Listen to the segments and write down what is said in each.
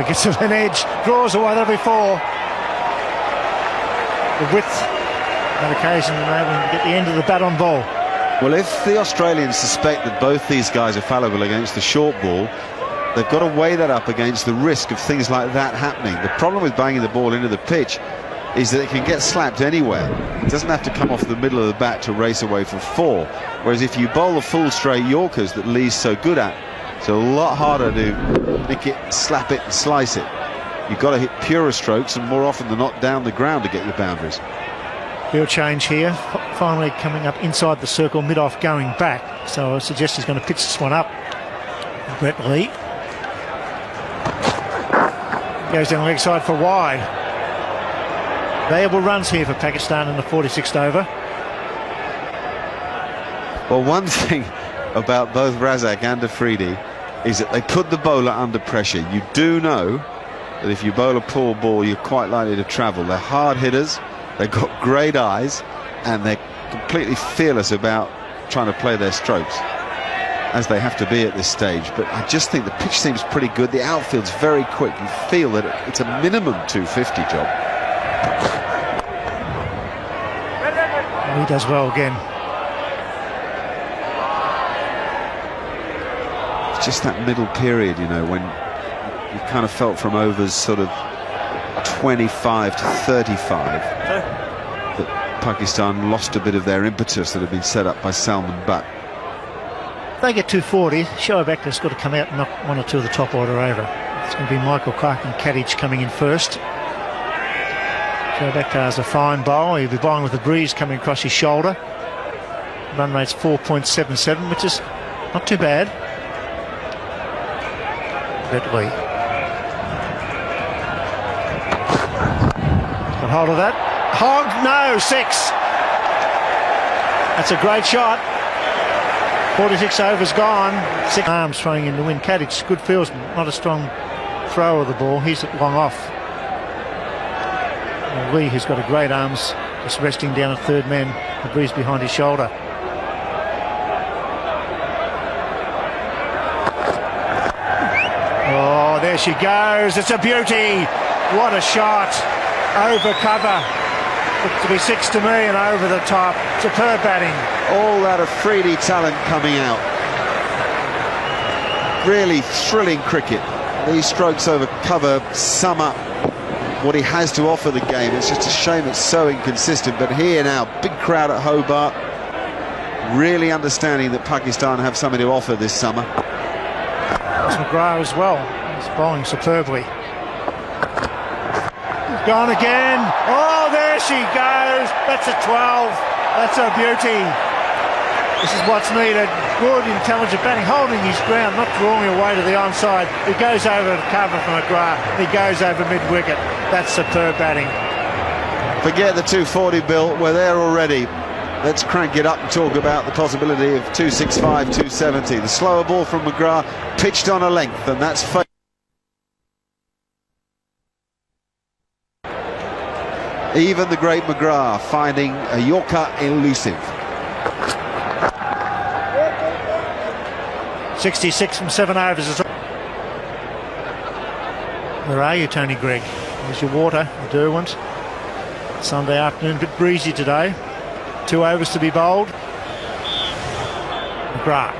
he gets an edge, draws away, that'll be 4. The width, that occasion, enabling to get the end of the bat on ball. Well, if the Australians suspect that both these guys are fallible against the short ball, they've got to weigh that up against the risk of things like that happening. The problem with banging the ball into the pitch is that it can get slapped anywhere. It doesn't have to come off the middle of the bat to race away for 4. Whereas if you bowl the full straight Yorkers that Lee's so good at, it's a lot harder to nick it, slap it and slice it. You've got to hit purer strokes and more often than not down the ground to get your boundaries. Field change here, finally coming up inside the circle, mid-off going back. So I suggest he's going to pitch this one up. Brett Lee goes down the leg side for wide. Valuable runs here for Pakistan in the 46th over. Well, one thing about both Razak and Afridi is that they put the bowler under pressure. You do know that if you bowl a poor ball, you're quite likely to travel. They're hard hitters, they've got great eyes, and they're completely fearless about trying to play their strokes, as they have to be at this stage. But I just think the pitch seems pretty good. The outfield's very quick. You feel that it's a minimum 250 job. He does well again. It's just that middle period, you know, when you kind of felt from overs sort of 25 to 35 that Pakistan lost a bit of their impetus that had been set up by Salman Butt. If they get 240, Shoaib Akhtar's got to come out and knock 1 or 2 of the top order over. It's going to be Michael Clark and Kadich coming in first. Shoaib Akhtar's a fine bowler. He'll be bowling with the breeze coming across his shoulder. Run rate's 4.77, which is not too bad. Brett Lee. Got hold of that. Hog, no, 6. That's a great shot. 46 overs gone. 6 arms throwing in to win. Kadich, good fieldsman, not a strong thrower of the ball. He's at long off. And Lee, who's got a great arms, just resting down a third man, the breeze behind his shoulder. Oh, there she goes. It's a beauty. What a shot. Over cover. Looked to be 6 to me and over the top. Superb batting. All that Afridi talent coming out. Really thrilling cricket. These strokes over cover sum up what he has to offer the game. It's just a shame it's so inconsistent. But here now, big crowd at Hobart, really understanding that Pakistan have something to offer this summer. McGrath as well. He's bowling superbly. Gone again. Oh, there she goes. That's a 12. That's a beauty. This is what's needed. Good, intelligent batting, holding his ground, not drawing away to the onside. He goes over the cover from McGrath. He goes over mid-wicket. That's superb batting. Forget the 240, Bill. We're there already. Let's crank it up and talk about the possibility of 265, 270. The slower ball from McGrath pitched on a length, and that's fake. Even the great McGrath finding a Yorker elusive. 66 from 7 overs. Where are you, Tony Gregg? There's your water, Derwent. Sunday afternoon, a bit breezy today. 2 overs to be bowled. McGrath.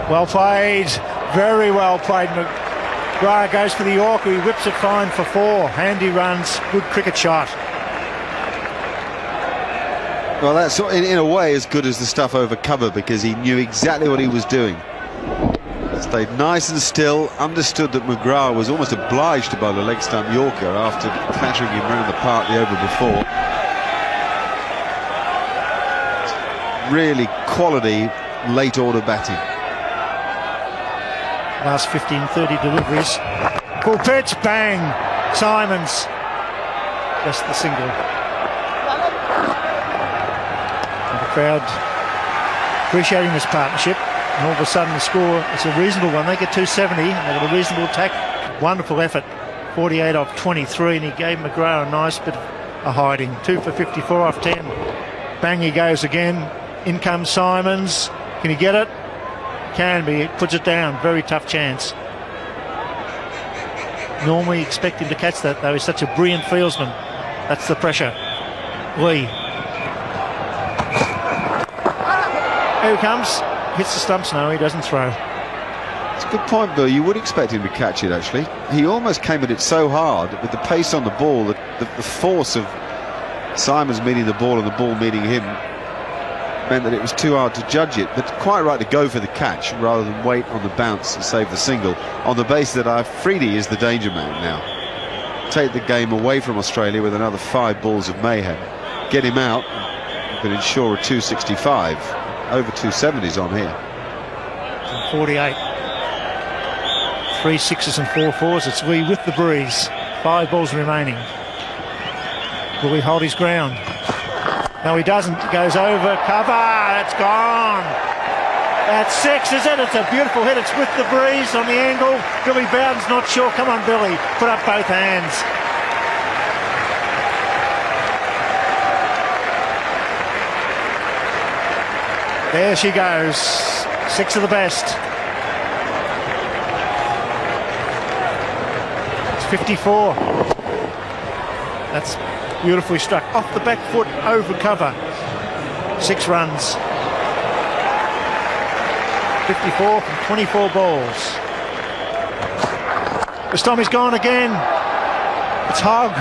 Well played. Very well played. McGrath goes for the Yorker. He whips it fine for 4. Handy runs. Good cricket shot. Well, that's in a way as good as the stuff over cover, because he knew exactly what he was doing. Stayed nice and still, understood that McGrath was almost obliged to bowl a leg stump Yorker after clattering him around the park the over before. Really quality late order batting. Last 15-30 deliveries. Full pitch, bang. Simons. Just the single. And the crowd appreciating this partnership. And all of a sudden the score, it's a reasonable one. They get 270 and they've got a reasonable attack. Wonderful effort. 48 off 23, and he gave McGrath a nice bit of a hiding. 2 for 54 off 10. Bang, he goes again. In comes Simons. Can he get it? Can be. Puts it down. Very tough chance. normally expect him to catch that, though. He's such a brilliant fieldsman. That's the pressure. Lee. Here he comes. Hits the stumps. No, he doesn't throw. It's a good point, Bill. You would expect him to catch it, actually. He almost came at it so hard with the pace on the ball, the force of Simons meeting the ball and the ball meeting him meant that it was too hard to judge it. But quite right to go for the catch rather than wait on the bounce and save the single, on the basis that Afridi is the danger man now. Take the game away from Australia with another 5 balls of mayhem. Get him out, you can ensure a 265. Over 270s on here. 48. 3 6s and 4 4s. It's Lee with the breeze. 5 balls remaining. Will he hold his ground? No, he doesn't. He goes over. Cover. It's gone. That's 6, is it? It's a beautiful hit. It's with the breeze on the angle. Billy Bowden's not sure. Come on, Billy. Put up both hands. There she goes. 6 of the best. It's 54. That's beautifully struck. Off the back foot, over cover. 6 runs. 54 from 24 balls. Bastomi's gone again. It's Hogg.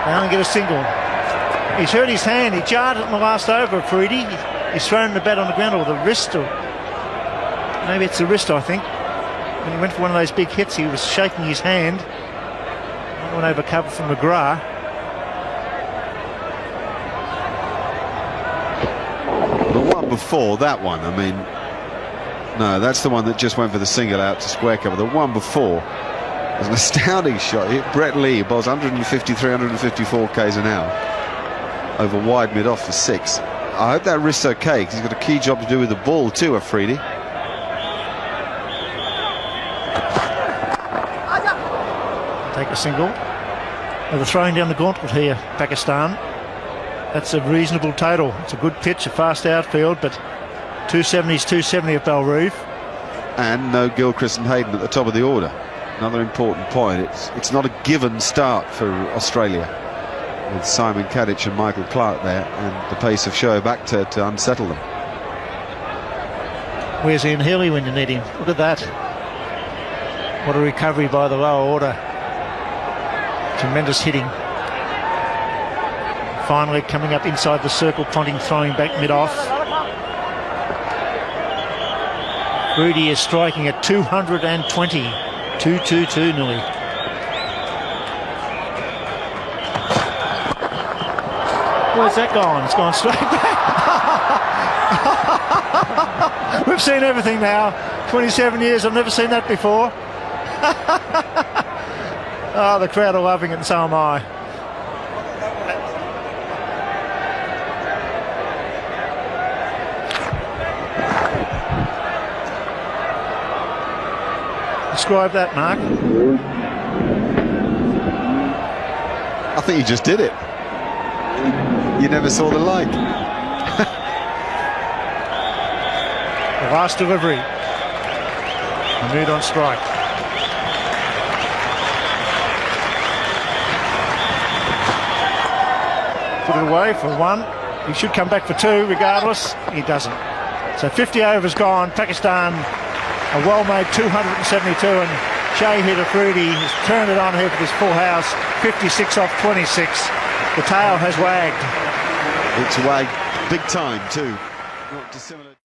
Now get a single. He's hurt his hand. He jarred it in the last over, Afridi. He's thrown the bat on the ground, or the wrist, or maybe it's the wrist, I think. When he went for one of those big hits, he was shaking his hand. Went over cover from McGrath. The one before that one, I mean, no, that's the one that just went for the single out to square cover. The one before was an astounding shot. Brett Lee bowls 153, 154 k's an hour over wide mid-off for 6. I hope that wrist's okay, because he's got a key job to do with the ball too, Afridi. Take a single. They're throwing down the gauntlet here, Pakistan. That's a reasonable total. It's a good pitch, a fast outfield, but 270's 270 at Belroof. And no Gilchrist and Hayden at the top of the order. Another important point. It's not a given start for Australia, with Simon Kadich and Michael Clarke there, and the pace of Shoaib Akhtar to unsettle them. Where's Ian Healy when you need him? Look at that. What a recovery by the lower order. Tremendous hitting. Finally coming up inside the circle, Ponting throwing back mid-off. Rudy is striking at 220. 2-2-2 nearly. Where's that gone? It's gone straight back. We've seen everything now. 27 years, I've never seen that before. Oh, the crowd are loving it, and so am I. Describe that, Mark. I think you just did it. You never saw the like. The last delivery. Mahmood on strike. Put it away for 1. He should come back for 2 regardless. He doesn't. So 50 overs gone. Pakistan, a well-made 272, and Shahid Afridi has turned it on here for this full house. 56 off 26. The tail has wagged. It's wagged big time too. Not dissimilar.